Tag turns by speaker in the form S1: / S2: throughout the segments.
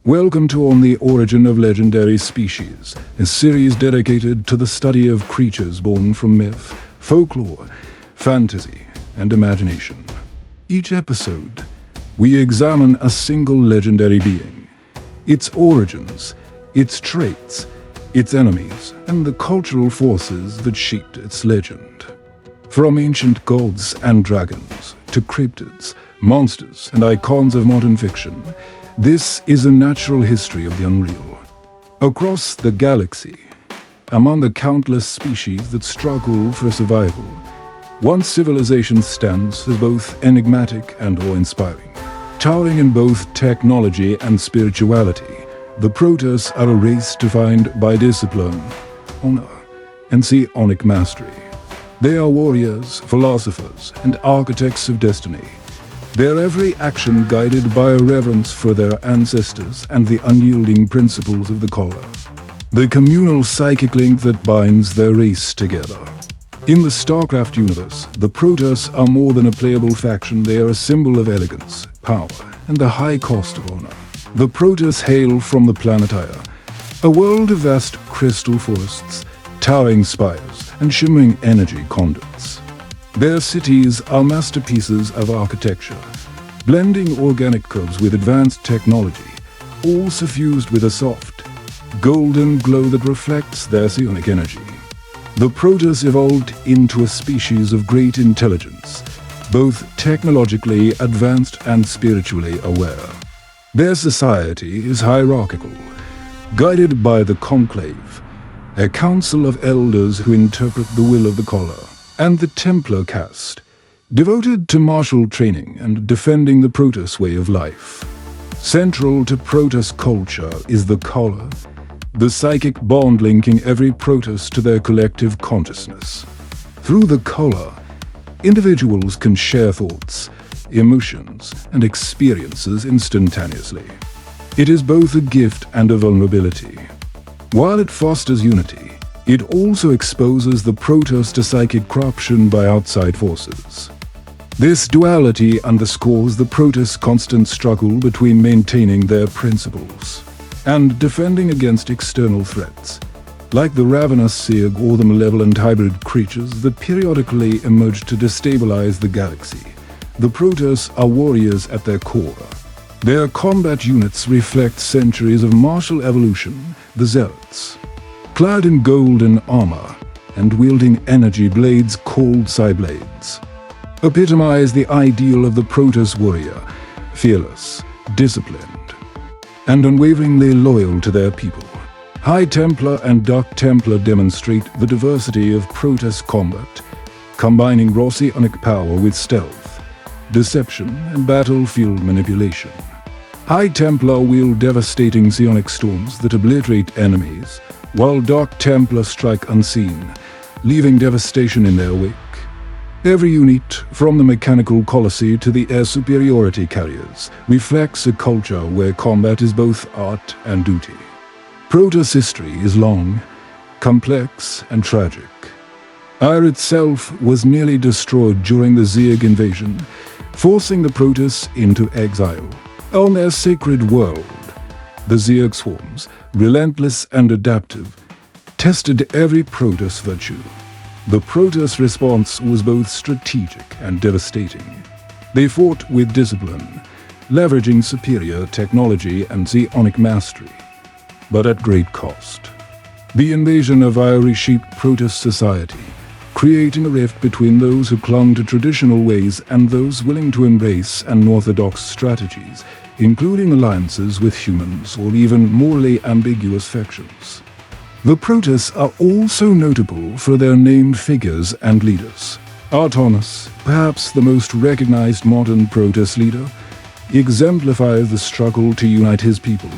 S1: Welcome to On the Origin of Legendary Species, a series dedicated to the study of creatures born from myth, folklore, fantasy, and imagination. Each episode, we examine a single legendary being, its origins, its traits, its enemies, and the cultural forces that shaped its legend. From ancient gods and dragons to cryptids, monsters, and icons of modern fiction, this is a natural history of the unreal. Across the galaxy, among the countless species that struggle for survival, one civilization stands as both enigmatic and awe-inspiring. Towering in both technology and spirituality, the Protoss are a race defined by discipline, honor, and psionic mastery. They are warriors, philosophers, and architects of destiny, their every action guided by a reverence for their ancestors and the unyielding principles of the collar, the communal psychic link that binds their race together. In the StarCraft universe, the Protoss are more than a playable faction. They are a symbol of elegance, power, and the high cost of honor. The Protoss hail from the planet Aya, a world of vast crystal forests, towering spires, and shimmering energy conduits. Their cities are masterpieces of architecture, blending organic curves with advanced technology, all suffused with a soft, golden glow that reflects their psionic energy. The Protoss evolved into a species of great intelligence, both technologically advanced and spiritually aware. Their society is hierarchical, guided by the Conclave, a council of elders who interpret the will of the collar, and the Templar caste, devoted to martial training and defending the Protoss way of life. Central to Protoss culture is the collar, the psychic bond linking every Protoss to their collective consciousness. Through the collar, individuals can share thoughts, emotions, and experiences instantaneously. It is both a gift and a vulnerability. While it fosters unity, it also exposes the Protoss to psychic corruption by outside forces. This duality underscores the Protoss' constant struggle between maintaining their principles and defending against external threats, like the ravenous Seerg or the malevolent hybrid creatures that periodically emerge to destabilize the galaxy. The Protoss are warriors at their core. Their combat units reflect centuries of martial evolution, the Zealots, clad in golden armor and wielding energy blades called Psyblades, epitomize the ideal of the Protoss warrior, fearless, disciplined, and unwaveringly loyal to their people. High Templar and Dark Templar demonstrate the diversity of Protoss combat, combining raw psionic power with stealth, deception, and battlefield manipulation. High Templar wield devastating psionic storms that obliterate enemies, while Dark Templar strike unseen, leaving devastation in their wake. Every unit, from the mechanical colossi to the air superiority carriers, reflects a culture where combat is both art and duty. Protoss history is long, complex, and tragic. Ire itself was nearly destroyed during the Zeerg invasion, forcing the Protoss into exile. On their sacred world, the Zeerg swarms, relentless and adaptive, tested every Protoss virtue. The Protoss response was both strategic and devastating. They fought with discipline, leveraging superior technology and psionic mastery, but at great cost. The invasion of Ire reshaped Protoss society, creating a rift between those who clung to traditional ways and those willing to embrace unorthodox strategies, including alliances with humans or even morally ambiguous factions. The Protoss are also notable for their named figures and leaders. Artonis, perhaps the most recognized modern Protoss leader, exemplifies the struggle to unite his people,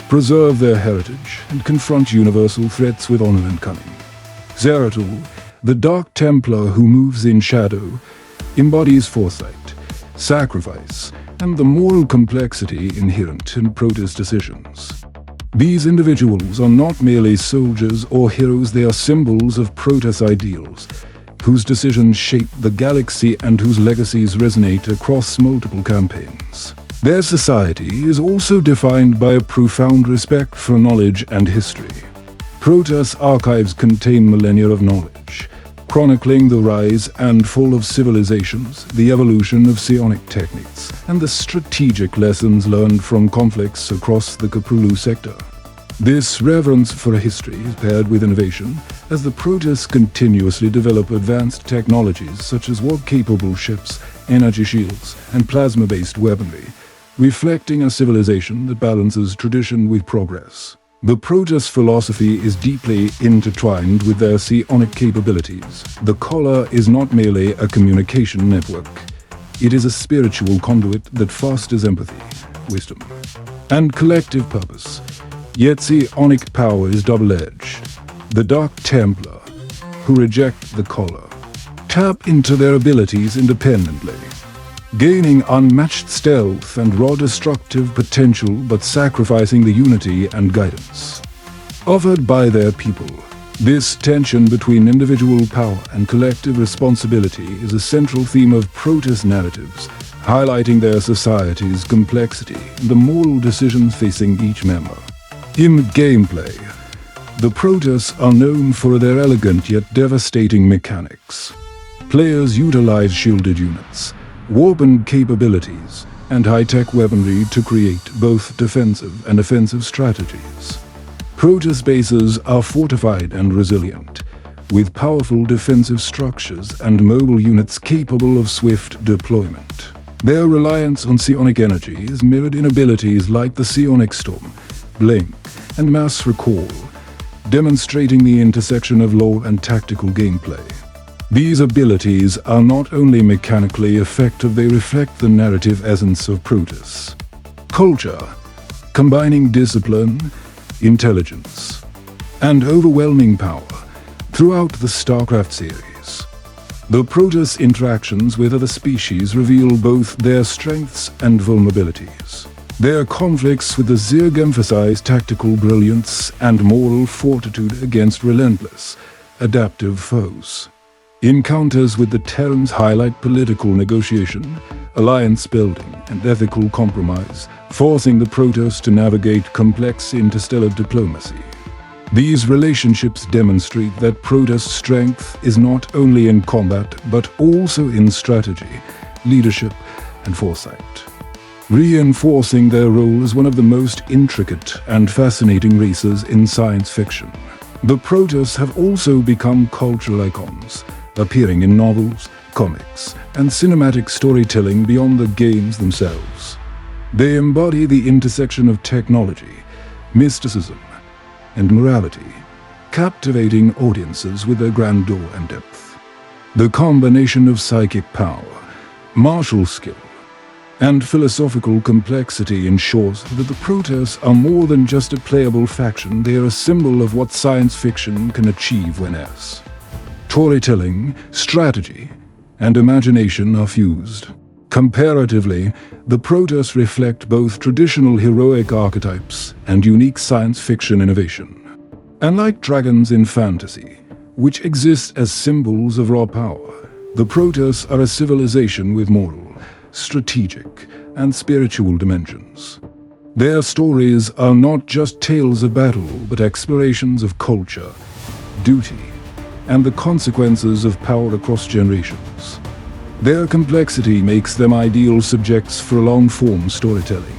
S1: preserve their heritage, and confront universal threats with honor and cunning. Zeratul, the Dark Templar who moves in shadow, embodies foresight, sacrifice, and the moral complexity inherent in Protoss decisions. These individuals are not merely soldiers or heroes, they are symbols of Protoss ideals, whose decisions shape the galaxy and whose legacies resonate across multiple campaigns. Their society is also defined by a profound respect for knowledge and history. Protoss archives contain millennia of knowledge, chronicling the rise and fall of civilizations, the evolution of psionic techniques, and the strategic lessons learned from conflicts across the Cthulhu sector. This reverence for history is paired with innovation, as the Protoss continuously develop advanced technologies such as warp-capable ships, energy shields, and plasma-based weaponry, reflecting a civilization that balances tradition with progress. The Protoss philosophy is deeply intertwined with their psionic capabilities. The collar is not merely a communication network. It is a spiritual conduit that fosters empathy, wisdom, and collective purpose. Yet psionic power is double-edged. The Dark Templar, who reject the collar, tap into their abilities independently, gaining unmatched stealth and raw destructive potential but sacrificing the unity and guidance offered by their people. This tension between individual power and collective responsibility is a central theme of Protoss narratives, highlighting their society's complexity and the moral decisions facing each member. In gameplay, the Protoss are known for their elegant yet devastating mechanics. Players utilize shielded units, warp-and capabilities, and high-tech weaponry to create both defensive and offensive strategies. Protoss bases are fortified and resilient, with powerful defensive structures and mobile units capable of swift deployment. Their reliance on psionic energy is mirrored in abilities like the Psionic Storm, Blink, and Mass Recall, demonstrating the intersection of lore and tactical gameplay. These abilities are not only mechanically effective, they reflect the narrative essence of Protoss. Culture, combining discipline, intelligence, and overwhelming power throughout the StarCraft series. The Protoss interactions with other species reveal both their strengths and vulnerabilities. Their conflicts with the Zerg emphasize tactical brilliance and moral fortitude against relentless, adaptive foes. Encounters with the Terrans highlight political negotiation, alliance building, and ethical compromise, forcing the Protoss to navigate complex interstellar diplomacy. These relationships demonstrate that Protoss' strength is not only in combat, but also in strategy, leadership, and foresight, reinforcing their role as one of the most intricate and fascinating races in science fiction. The Protoss have also become cultural icons, appearing in novels, comics, and cinematic storytelling beyond the games themselves. They embody the intersection of technology, mysticism, and morality, captivating audiences with their grandeur and depth. The combination of psychic power, martial skill, and philosophical complexity ensures that the Protoss are more than just a playable faction. They are a symbol of what science fiction can achieve when storytelling, strategy, and imagination are fused. Comparatively, the Protoss reflect both traditional heroic archetypes and unique science fiction innovation. Unlike dragons in fantasy, which exist as symbols of raw power, the Protoss are a civilization with moral, strategic, and spiritual dimensions. Their stories are not just tales of battle, but explorations of culture, duty, and the consequences of power across generations. Their complexity makes them ideal subjects for long-form storytelling,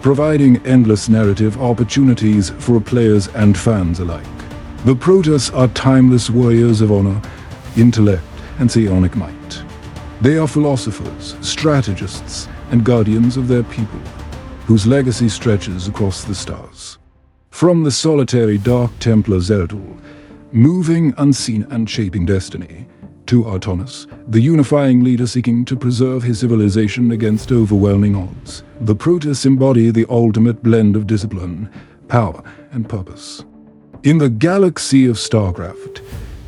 S1: providing endless narrative opportunities for players and fans alike. The Protoss are timeless warriors of honor, intellect, and psionic might. They are philosophers, strategists, and guardians of their people, whose legacy stretches across the stars. From the solitary Dark Templar Zeratul, moving unseen and shaping destiny, to Artonis, the unifying leader seeking to preserve his civilization against overwhelming odds, the Protoss embody the ultimate blend of discipline, power, and purpose. In the galaxy of StarCraft,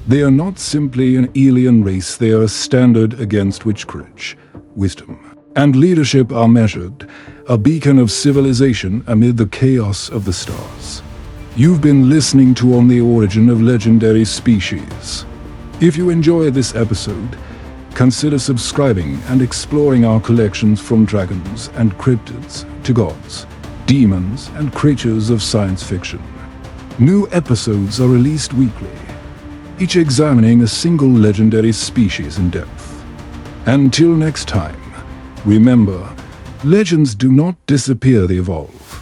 S1: they are not simply an alien race, they are a standard against which courage, wisdom, and leadership are measured, a beacon of civilization amid the chaos of the stars. You've been listening to On the Origin of Legendary Species. If you enjoy this episode, consider subscribing and exploring our collections from dragons and cryptids to gods, demons, and creatures of science fiction. New episodes are released weekly, each examining a single legendary species in depth. Until next time, remember, legends do not disappear, they evolve.